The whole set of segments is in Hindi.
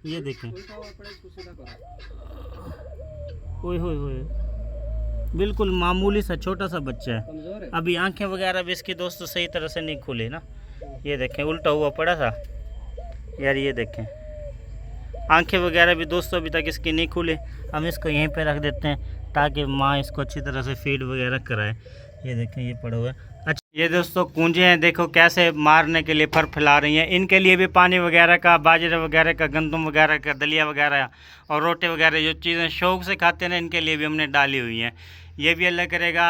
ये देखें, ओए होए होए, बिल्कुल मामूली सा छोटा सा बच्चा है। अभी आंखें वगैरह भी इसकी दोस्तों सही तरह से नहीं खुली ना। ये देखें उल्टा हुआ पड़ा था यार। ये देखें आंखें वगैरह भी दोस्तों अभी तक इसकी नहीं खुली। हम इसको यहीं पे रख देते हैं ताकि माँ इसको अच्छी तरह से फीड वगैरह कराए। ये देखें ये पड़ा हुआ है। अच्छा ये दोस्तों कूंजे हैं, देखो कैसे मारने के लिए फर फैला रही हैं। इनके लिए भी पानी वगैरह का, बाजरे वगैरह का, गंदम वगैरह का, दलिया वगैरह और रोटे वगैरह जो चीज़ें शौक़ से खाते हैं ना, इनके लिए भी हमने डाली हुई हैं। ये भी अल्लाह करेगा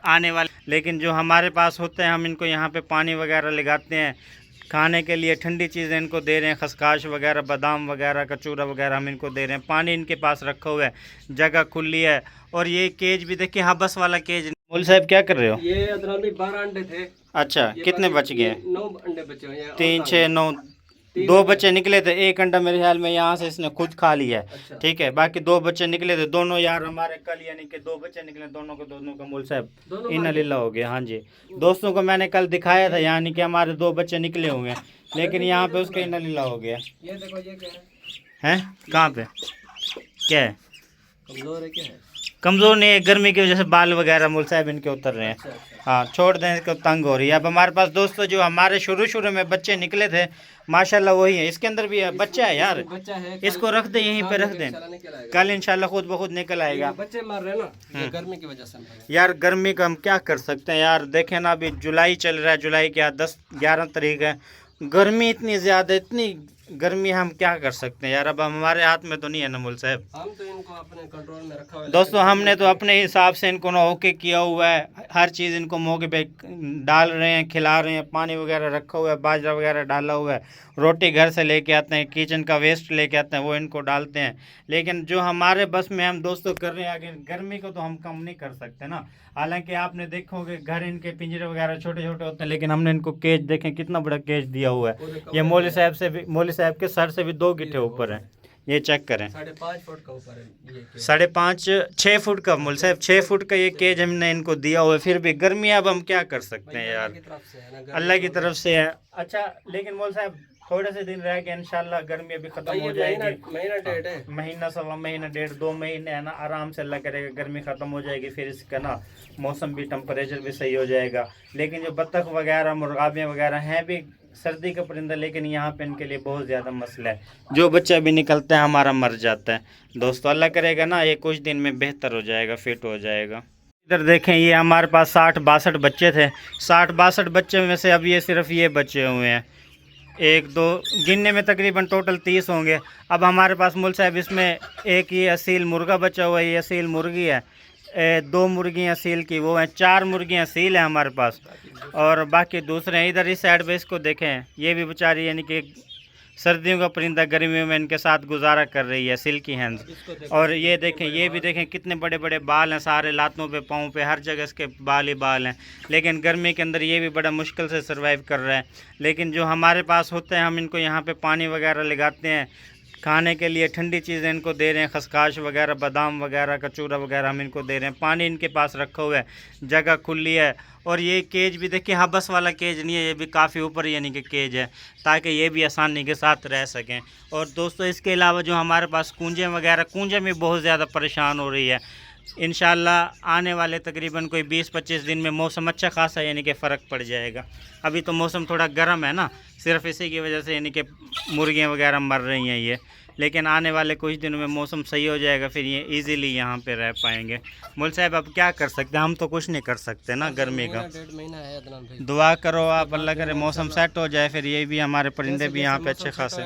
आने वाले, लेकिन जो हमारे पास होते हैं हम इनको यहाँ पे पानी वगैरह लगाते हैं। खाने के लिए ठंडी चीज़ें इनको दे रहे हैं, खसकाश वगैरह, बादाम वगैरह, कचूरा वगैरह हम इनको दे रहे हैं। पानी इनके पास रखा हुआ है, जगह खुली है। और ये केज भी देखिए, हाँ बस वाला केज। मौलवी साहब क्या कर रहे हो? ये अदरक में 12 अंडे थे। अच्छा कितने बच गए? 9 अंडे बचे हुए हैं। 3 6 9 2 बच्चे निकले थे। एक अंडा मेरे ख्याल में यहाँ से इसने खुद खा लिया है। अच्छा। ठीक है, बाकी 2 बच्चे निकले थे। दोनों यार हमारे कल यानी कि 2 बच्चे निकले, दोनों का मौलवी साहब इन्ना लिल्ला हो गया। हाँ जी, दोस्तों को मैंने कल दिखाया था यानी कि हमारे 2 बच्चे निकले हुए हैं, लेकिन यहाँ पे उसका इन्ना लिल्ला हो गया। ये देखो ये क्या है? कहाँ पे क्या है? कमजोर है क्या है? कमज़ोर नहीं है, गर्मी की वजह से बाल वगैरह मौलवी साहब इनके उतर रहे हैं। अच्छा, अच्छा। हाँ छोड़ दें, इसको तंग हो रही है। अब हमारे पास दोस्तों जो हमारे शुरू में बच्चे निकले थे माशाल्लाह वही है। इसके अंदर भी बच्चा है यार, बच्चा है। इसको रख दें यहीं पे रख दें, कल इंशाल्लाह खुद ब खुद निकल आएगा। बच्चे मार रहे हैं ना, ये गर्मी की वजह से। यार गर्मी का हम क्या कर सकते हैं यार, देखें ना अभी जुलाई चल रहा है, जुलाई क्या 10-11 तारीख है। गर्मी इतनी ज़्यादा, इतनी गर्मी, हम क्या कर सकते हैं यार। अब हमारे हाथ में तो नहीं है ना मौलवी साहब। हम तो इनको अपने कंट्रोल में रखा हुआ है दोस्तों, हमने तो अपने हिसाब से इनको ना ओके किया हुआ है। हर चीज़ इनको मौके पे डाल रहे हैं, खिला रहे हैं, पानी वगैरह रखा हुआ है, बाजरा वगैरह डाला हुआ है, रोटी घर से लेके आते हैं, किचन का वेस्ट लेके आते हैं, वो इनको डालते हैं। लेकिन जो हमारे बस में हम दोस्तों कर रहे हैं आगे, गर्मी को तो हम कम नहीं कर सकते ना। हालांकि आपने देखोगे घर इनके पिंजरे वगैरह छोटे छोटे होते हैं, लेकिन हमने इनको केज देखें कितना बड़ा केज दिया हुआ है। ये मौलवी साहब के सर से भी 2 गिट्टे ऊपर है। ये चेक करें, 5.5 फुट का ऊपर है। 5.5-6 फुट का मौलवी साहब, 6 फुट का ये केज हमने इनको दिया हुआ है। फिर भी गर्मी है, अब हम क्या कर सकते हैं यार, अल्लाह की तरफ से है। अच्छा लेकिन मौलवी साहब थोड़े से दिन रह गए, इंशाल्लाह गर्मी अभी खत्म हो जाएगी। महीना 1.25 महीना 1.5-2 महीने है ना, आराम से अल्लाह करेगा गर्मी खत्म हो जाएगी। फिर इसका ना मौसम भी, टेम्परेचर भी सही हो जाएगा। लेकिन जो बत्तख वगैरह, मुर्गाबियाँ वगैरह हैं भी सर्दी का परिंदा, लेकिन यहाँ पे इनके लिए बहुत ज़्यादा मसला है। जो बच्चा भी निकलता है हमारा मर जाता है। दोस्तों अल्लाह करेगा ना ये कुछ दिन में बेहतर हो जाएगा, फिट हो जाएगा। इधर देखें, ये हमारे पास 60-62 बच्चे थे। 60-62 बच्चे में से अब ये सिर्फ ये बचे हुए हैं। 1-2 गिनने में तकरीबन टोटल 30 होंगे। अब हमारे पास मौलवी साहब इसमें एक ये असील मुर्गा बचा हुआ है, ये असील मुर्गी है। 2 मुर्गियाँ असील की वो हैं, 4 मुर्गियाँ असील हैं हमारे पास, और बाकी दूसरे हैं। इधर इस साइड पे इसको देखें, ये भी बेचारी यानी कि सर्दियों का परिंदा गर्मियों में इनके साथ गुजारा कर रही है, सिल्की हैंड्स। और ये देखें, ये भी देखें कितने बड़े बड़े बाल हैं, सारे लातों पे, पाँव पे, हर जगह इसके बाल ही बाल हैं। लेकिन गर्मी के अंदर ये भी बड़ा मुश्किल से सर्वाइव कर रहा है। लेकिन जो हमारे पास होते हैं हम इनको यहाँ पे पानी वगैरह लगाते हैं, खाने के लिए ठंडी चीज़ें इनको दे रहे हैं, खसकाश वगैरह, बादाम वगैरह, कचूरा वगैरह हम इनको दे रहे हैं। पानी इनके पास रखा हुआ है, जगह खुली है। और ये केज भी देखिए, हाँ बस वाला केज नहीं है, ये भी काफ़ी ऊपर यानी कि केज है, ताकि ये भी आसानी के साथ रह सकें। और दोस्तों इसके अलावा जो हमारे पास कूंजे वगैरह, कूंजे में बहुत ज़्यादा परेशान हो रही है। इंशाल्लाह आने वाले तकरीबन कोई 20-25 दिन में मौसम अच्छा खासा यानी कि फ़र्क पड़ जाएगा। अभी तो मौसम थोड़ा गर्म है ना, सिर्फ इसी की वजह से यानी कि मुर्गियाँ वगैरह मर रही हैं ये। लेकिन आने वाले कुछ दिनों में मौसम सही हो जाएगा, फिर ये इजीली यहाँ पे रह पाएंगे। मौलवी साहब अब क्या कर सकते हैं, हम तो कुछ नहीं कर सकते ना गर्मी का। 1.5 महीना है अदनान भाई। दुआ करो आप, अल्लाह करे मौसम सेट हो जाए, फिर ये भी हमारे परिंदे भी यहाँ पे अच्छे खासे।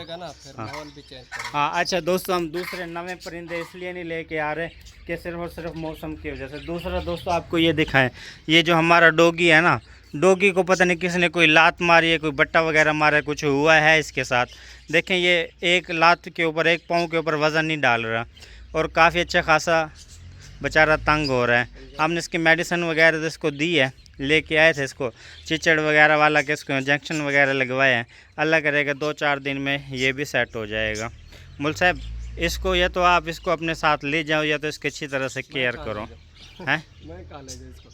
हाँ अच्छा दोस्तों, हम दूसरे नए परिंदे इसलिए नहीं लेके आ रहे कि सिर्फ और सिर्फ मौसम की वजह से। दूसरा दोस्तों आपको ये दिखाएं, ये जो हमारा डॉगी है ना, डॉगी को पता नहीं किसने कोई लात मारी है, कोई बट्टा वगैरह मारा है, कुछ हुआ है इसके साथ। देखें ये एक लात के ऊपर, एक पाँव के ऊपर वज़न नहीं डाल रहा, और काफ़ी अच्छा खासा बेचारा तंग हो रहा है। हमने इसकी मेडिसिन वगैरह तो इसको दी है, लेके आए थे इसको चिचड़ वगैरह वाला के, इसको इंजेक्शन वगैरह लगवाए हैं। अल्लाह करेगा 2-4 दिन में ये भी सेट हो जाएगा। मौलवी साहब इसको या तो आप इसको अपने साथ ले जाओ, या तो इसकी अच्छी तरह से केयर करो। हैं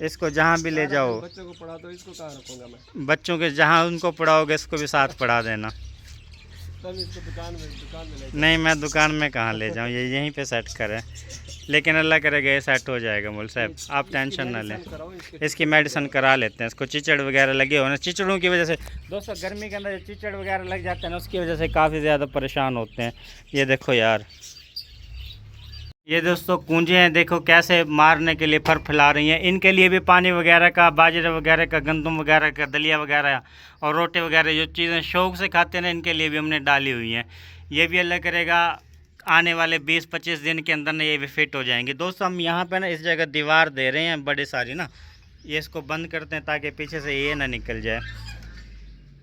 इसको जहाँ भी ले जाओ, बच्चों को पढ़ा दो, इसको कहाँ रखूँगा मैं? बच्चों के जहाँ उनको पढ़ाओगे इसको भी साथ पढ़ा देना। तब इसको दुकान में ले नहीं, मैं दुकान में कहाँ ले जाऊँ, ये यहीं पे सेट करें। लेकिन अल्लाह करेगा ये सेट हो जाएगा मौलवी साहब, आप टेंशन ना लें। इसकी मेडिसिन करा लेते हैं, इसको चिचड़ वगैरह लगे हो ना, चिचड़ों की वजह से दोस्तों गर्मी के अंदर जो चिचड़ वगैरह लग जाते हैं ना, उसकी वजह से काफ़ी ज़्यादा परेशान होते हैं। ये देखो यार, ये दोस्तों कूंजे हैं, देखो कैसे मारने के लिए फर फैला रही हैं। इनके लिए भी पानी वगैरह का, बाजरे वगैरह का, गंदम वगैरह का, दलिया वगैरह और रोटी वगैरह जो चीज़ें शौक़ से खाते हैं ना, इनके लिए भी हमने डाली हुई हैं। ये भी अल्लाह करेगा आने वाले 20-25 दिन के अंदर ना ये भी फिट हो जाएंगे। दोस्तों हम यहाँ पे ना इस जगह दीवार दे रहे हैं बड़ी सारी ना, ये इसको बंद करते हैं ताकि पीछे से ये ना निकल जाए।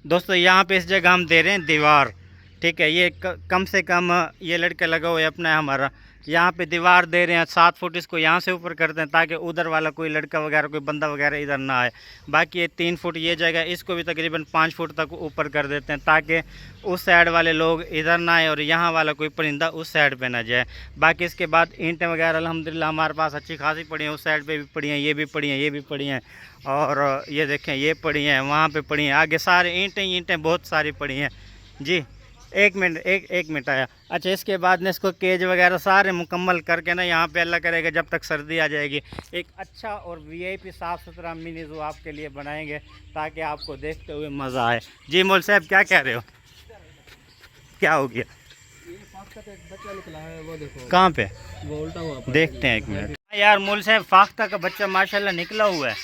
दोस्तों यहाँ पे इस जगह हम दे रहे हैं दीवार, ठीक है। ये कम से कम ये लड़का लगा हुआ है अपना है हमारा, यहाँ पे दीवार दे रहे हैं 7 फुट, इसको यहाँ से ऊपर करते हैं ताकि उधर वाला कोई लड़का वगैरह कोई बंदा वगैरह इधर ना आए। बाकी ये 3 फुट ये जगह, इसको भी तकरीबन 5 फुट तक ऊपर कर देते हैं ताकि उस साइड वाले लोग इधर ना आए और यहाँ वाला कोई परिंदा उस साइड पे ना जाए। बाकी इसके बाद ईंटें वगैरह अल्हम्दुलिल्लाह हमारे पास अच्छी खासी पड़ी हैं, उस साइड पर भी पड़ी हैं, ये भी पड़ी हैं, ये भी पड़ी हैं, और ये देखें ये पड़ी हैं, वहाँ पर पड़ी हैं, आगे सारे ईंटें बहुत सारी पड़ी हैं जी। एक मिनट आया। अच्छा, इसके बाद ने इसको केज वगैरह सारे मुकम्मल करके ना यहाँ पे अल्लाह करेगा जब तक सर्दी आ जाएगी एक अच्छा और वीआईपी साफ़ सुथरा मिनी ज़ू आपके लिए बनाएंगे ताकि आपको देखते हुए मज़ा आए। जी मौल साहब क्या कह रहे हो, क्या हो गया? ये फाख्ता का एक बच्चा निकला है, वो देखो कहाँ पे, वो उल्टा हुआ देखते हैं एक मिनट। यार मौल साहब फाख्ता का बच्चा माशाल्लाह निकला हुआ है,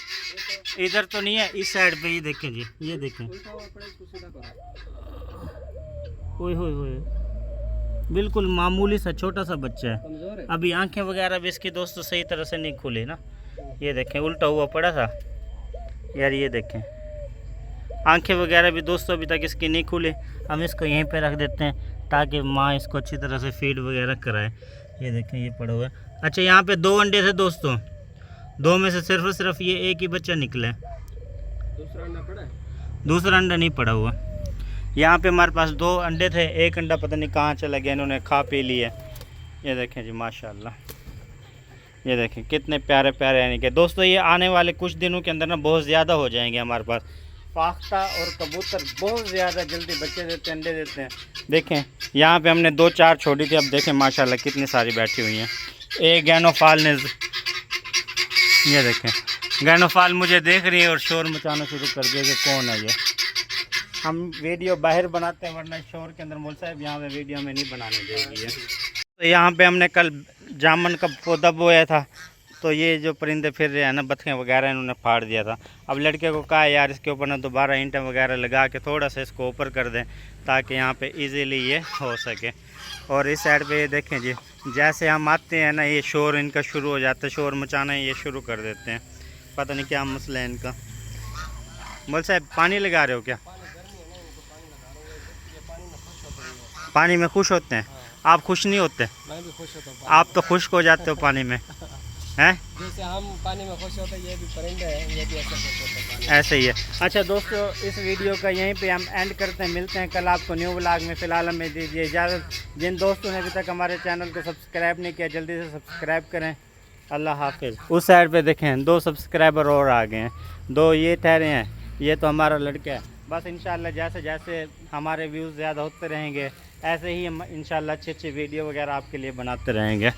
इधर तो नहीं है, इस साइड पे ही देखें जी, ये देखें, उल्टा हुआ पड़ा, इसको सीधा करो। ओए होए होए, बिल्कुल मामूली सा छोटा सा बच्चा है। कमजोर है, अभी आंखें वगैरह भी इसकी दोस्तों सही तरह से नहीं खुली ना, ये देखें उल्टा हुआ पड़ा था यार, ये देखें आंखें वगैरह भी दोस्तों अभी तक इसकी नहीं खुली। हम इसको यहीं पे रख देते हैं ताकि माँ इसको अच्छी तरह से फीड वगैरह कराए। ये देखें ये पड़ा हुआ है। अच्छा, यहाँ पे 2 अंडे थे दोस्तों, 2 में से सिर्फ ये एक ही बच्चा निकला है, दूसरा अंडा पड़ा है, दूसरा अंडा नहीं पड़ा हुआ। यहाँ पे हमारे पास 2 अंडे थे, एक अंडा पता नहीं कहाँ चला गया, इन्होंने खा पी लिया। ये देखें जी माशाल्लाह, ये देखें कितने प्यारे प्यारे यानी कि दोस्तों ये आने वाले कुछ दिनों के अंदर ना बहुत ज़्यादा हो जाएंगे हमारे पास। फाख्ता और कबूतर बहुत ज़्यादा जल्दी बच्चे देते हैं, अंडे देते हैं। देखें यहाँ पे हमने 2-4 छोड़ी थी, अब देखें माशाल्लाह कितनी सारी बैठी हुई हैं। एक गैनोफाल ने, ये देखें गैनोफाल मुझे देख रही है और शोर मचाना शुरू कर दिया कि कौन है ये। हम वीडियो बाहर बनाते हैं वरना शोर के अंदर मौल साहब यहाँ पे वीडियो में नहीं बनाने देगी है। तो यहाँ पे हमने कल जामुन का पौधा बोया था, तो ये जो परिंदे फिर रहे हैं ना, बतखें वगैरह इन्होंने फाड़ दिया था। अब लड़के को कहा यार इसके ऊपर ना दोबारा ईंटें वगैरह लगा के थोड़ा सा इसको ऊपर कर दें ताकि यहाँ पे इजीली ये हो सके। और इस साइड पे ये देखें जी, जैसे हम आते हैं ना ये शोर इनका शुरू हो जाता है, शोर मचाना ये शुरू कर देते हैं, पता नहीं क्या मसला है इनका। मौल साहब पानी लगा रहे हो क्या? पानी में खुश होते हैं, आप खुश नहीं होते? मैं भी खुश होता हूँ, आप तो खुश्क हो जाते हो पानी में हैं? जैसे हम पानी में खुश होते हैं, ये भी परिंदे हैं, ये भी ऐसे खुश होते हैं पानी। ऐसे ही है। अच्छा दोस्तों, इस वीडियो का यहीं पे हम एंड करते हैं, मिलते हैं कल आपको न्यू व्लॉग में। फ़िलहाल हमें दीजिए इजाज़त। जिन दोस्तों ने अभी तक हमारे चैनल को सब्सक्राइब नहीं किया जल्दी से सब्सक्राइब करें। अल्लाह हाफिज़। उस साइड पे देखें 2 सब्सक्राइबर और आ गए हैं, 2 ये ठहरे हैं, ये तो हमारा लड़का है। बस इंशाल्लाह जैसे जैसे हमारे व्यूज़ ज़्यादा होते रहेंगे ऐसे ही हम इंशाल्लाह अच्छी वीडियो वगैरह आपके लिए बनाते रहेंगे।